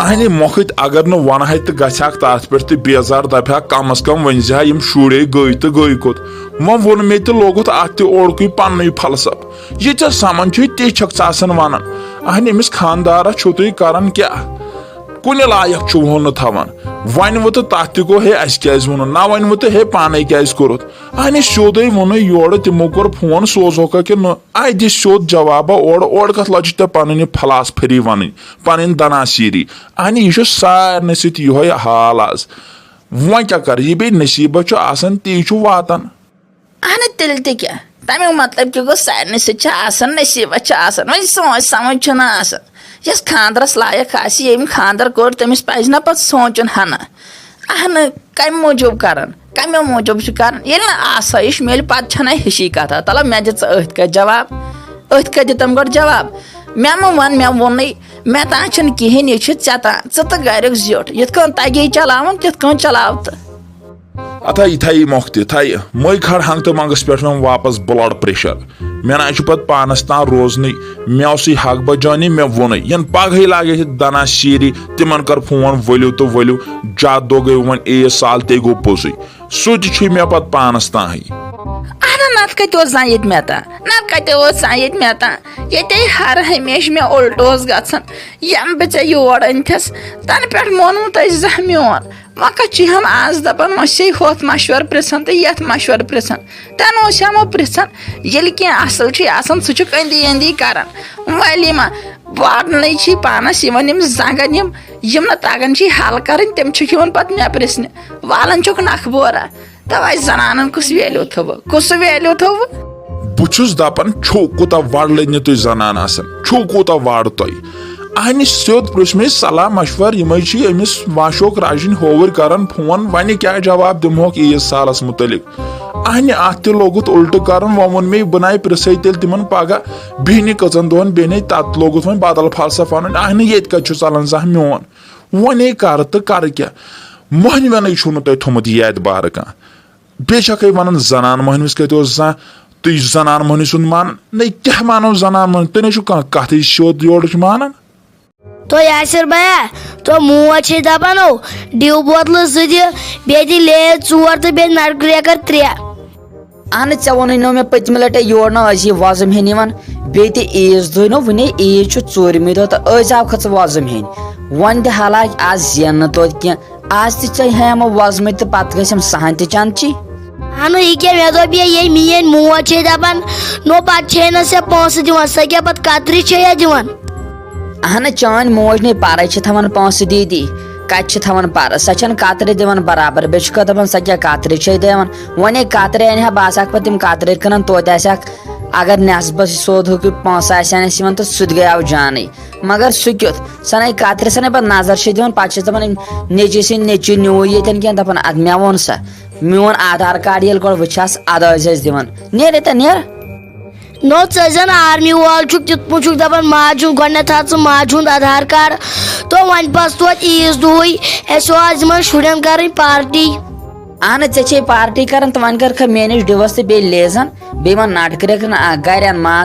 اہنہِ مۄکھٕتۍ اگر نہٕ ونہے تہٕ گژھِ تتھ پٮ۪ٹھ تہِ بیزار دپہا کم از کم ؤنۍ زِ یِم شُرے گٔے تہٕ گٔے کوٚت وۄنۍ ووٚن مےٚ تہِ لوگُت اتھ تہِ اوڑکُے پننُے فلسف یہِ ژےٚ سمن چھُے تی چھکھ ژٕ آسان ونان اہنہِ أمِس خاندارس چھُو تُہۍ کران کیٛاہ کُنہِ لایق چھُوہُن نہٕ تھاوان ونوٕ تہٕ تتھ تہِ گوٚو ہے اسہِ کیازِ ووٚنُن نہ ونوٕ تہٕ ہے پانے کیازِ کوٚرُتھ اہنہِ سیوٚدُے ووٚنُے یورٕ تِمو کوٚر فون سوزہوکھا کہِ نہٕ آے دِ سیوٚد جوابا اورٕ کتھ لجہِ ژےٚ پنٕنۍ یہِ فلاسفری ونٕنۍ پنٕنۍ دناسیری اہنہِ یہِ چھُ سارنٕے سۭتۍ یِہوے حال آز وۄنۍ کیٛاہ کر یہِ بیٚیہِ نصیٖبس چھُ آسان تی چھُ واتان اہن تیٚلہِ تہِ کیٛاہ تمیُک مطلب کہِ گوٚو سارنٕے سۭتۍ چھِ آسان نصیٖبس چھِ آسان وۄنۍ سونٛچ سمجھ چھُنہٕ آسان یۄس خاندرس لایق آسہِ ییٚمۍ خاندر کوٚر تٔمِس پزِ نہ پتہٕ سونٛچُن ہنا اہنہٕ کمہِ موٗجوٗب کران کمیو موٗجوٗب چھُ کران ییٚلہِ نہٕ آسٲیِش میلہِ پتہٕ چھنہ ہِشی کتھا تلہ مےٚ دِ ژٕ أتھۍ کتھ جواب أتھۍ کتھ دِتم گۄڈٕ جواب مےٚ مہ ون مےٚ ووٚنُے مےٚ تام چھُنہٕ کِہینۍ یہِ چھُ ژےٚ تام ژٕ تہٕ گریُک زیوٗٹھ یِتھ کٔنۍ تگی چلاوُن تِتھ کٔنۍ چلاو تہٕ اتھا یہِ تھایہِ مۄکھ تہِ تھایہِ مٔے کھڑ ہنٛگ تہٕ منٛگس پٮ۪ٹھ وۄنۍ واپس بلڈ پریشر مےٚ نہ چھُ پتہٕ پانس تام روزنٕے مےٚ اوسُے حق بجانی مےٚ ووٚنُے ین پگہٕے لاگے دنا شیٖری تِمن کر فون ؤلِو تہٕ ؤلِو زیادٕ دۄہ گٔے وۄنۍ 1 سال تے گوٚو پوٚزُے سُہ تہِ چھُے مےٚ پتہٕ پانس تانۍ اہن نتہٕ کتہِ اوس زن ییٚتہِ مےٚ تام نتہٕ کتہِ اوس زن ییٚتہِ مےٚ تام ییٚتے ہر ہمیشہٕ مےٚ اُلٹہٕ اوس گژھان یم بہٕ ژےٚ یور أنتھس تنہٕ پٮ۪ٹھ مونوٕ تۄہہِ زانٛہہ میون وۄنۍ کتھ چھِ ہم آز دپان وۄنۍ چھے ہوٚتھ مشورٕ پرژھان تہٕ یتھ مشورٕ پرژھان تنہٕ اوس ہمو پرژھان ییٚلہِ کینٛہہ اصل چھُے آسان سُہ چھُکھ أنٛدی أنٛدی کران ولی ما واتنٕے چھی پانس یِوان یِم زنٛگن یِم نہٕ تگان چھی حل کرٕنۍ تِم چھِکھ یِوان پتہٕ مےٚ پرژھنہِ والان چھُکھ نکھٕ بورا توے زنانن کُس ویلیوٗ تھوٚوٕ کُس ویلیوٗ تھوٚوٕ بہٕ چھُس دپان چھُو کوٗتاہ وڑ لٔنہِ تُہۍ زنان آسان چھُو کوٗتاہ وڑ تۄہہِ اہنہِ سیوٚد پرٛژھ مےٚ صلاح مشور یِمے چھِ أمِس ماشوق راجِنۍ ہووٕرۍ کران فون وۄنہِ کیٛاہ جواب دِمہوکھ 1 سالس مُتعلق اہنہِ اتھ تہِ لوگُت الٹہٕ کرُن وۄنۍ ووٚن مےٚ بہٕ ناے پرژھے تیٚلہِ تِمن پگہہ بیٚہنہِ کٔژن دۄہن بیٚہنے تتھ لوگُت وۄنۍ بدل فلسف انُن اہنہِ ییٚتہِ کتہِ چھُ ژلان زانٛہہ میون وۄنۍ کر تہٕ کرٕ کیٛاہ مۄہنہِ وٮ۪نٕے چھُو نہٕ تۄہہِ تھوٚمُت یہِ اعتبار کانٛہہ بیٚیہِ چھکھے ونان زنان مۄہنوِس کتہِ اوس زانٛہہ تُہۍ زنان مۄہنوِ سُنٛد مانان نَے کیٛاہ مانو زنان مۄہنوِ تُہۍ نَے چھُو کانٛہہ کتھٕے سیوٚد یورٕچ مانان تو یاسر بیا تو موج چھے دپان ڈِو بوتلہٕ 2 دِ بیٚیہِ دِ لیز 4 تہٕ بیٚیہِ نٹ کریکر 3 اہن ژےٚ ووٚنُے نو مےٚ پٔتمہِ لٹہِ یور نہ ٲسۍ یہِ وۄزُم ہیٚنۍ یِوان بیٚیہِ تہِ عیٖز دۄہ نو وُنے عیٖز چھُ 4مہِ دۄہ تہٕ ٲسۍ آوکھٕ ژٕ وۄزُم ہیٚنۍ وۄنۍ دِ حالانکہِ آز زینہٕ نہٕ توتہِ کینٛہہ آز تہِ ژےٚ ہیمو وۄزمٕتۍ تہٕ پتہٕ گژھِ یِم سہن تہِ چندچی اہنو یہِ کیٛاہ مےٚ دوٚپ یہِ میٲنۍ موج چھے دپان نو پتہٕ چھے نہٕ سۄ پونٛسہٕ دِوان سۄ کیٛاہ پتہٕ کترِ چھے یا دِوان اہن چٲنۍ موج نَے پرے چھِ تھاوان پونٛسہٕ دیٖدی کتہِ چھِ تھاوان پرٕ سۄ چھنہٕ کترِ دِوان برابر بیٚیہِ چھُکھ دپان سۄ کیٛاہ کترِ چھے دِوان وۄنۍ کترِ انہِ ہا بہٕ آسہٕ ہاکھ پتہٕ تِم کترِ کٕنان توتہِ آسہِ ہاکھ اگر نٮ۪صبس سیوٚد ہیوٗ پونٛسہٕ آسہِ ہا اَسہِ یِوان تہٕ سُہ تہِ گٔیاو جانٕے مگر سُہ کیُتھ سۄ نَے کترِ سۄ نَے پتہٕ نظر چھِ دِوان پتہٕ چھِس دپان نیٚچی سٕنٛدۍ نیٚچوٗ نیوٗ ییٚتٮ۪ن کینٛہہ دپان ادٕ مےٚ ووٚن سا میون آدھار کارڈ ییٚلہِ گۄڈٕ وٕچھہس ادٕ ٲسۍ أسۍ دِوان نیر ییٚتٮ۪ن نیر نو ژٕ زن آرمی وول چھُکھ تِتھ پٲٹھۍ چھُکھ دپان ماجہِ ہُنٛد گۄڈٕنیتھ تھاو ژٕ ماجہِ ہُنٛد آدھار کارڈ تو وۄنۍ پس توتہِ عیٖز دۄہٕے اَسہِ اوس یِمن شُرٮ۪ن کرٕنۍ پارٹی اہن ژےٚ چھے پارٹی کران تہٕ وۄنۍ کر کھا میٲنِس ڈِوس تہٕ بیٚیہِ لیزن بیٚیہِ وۄنۍ نٹ کرٛیکن گرِ ان ماز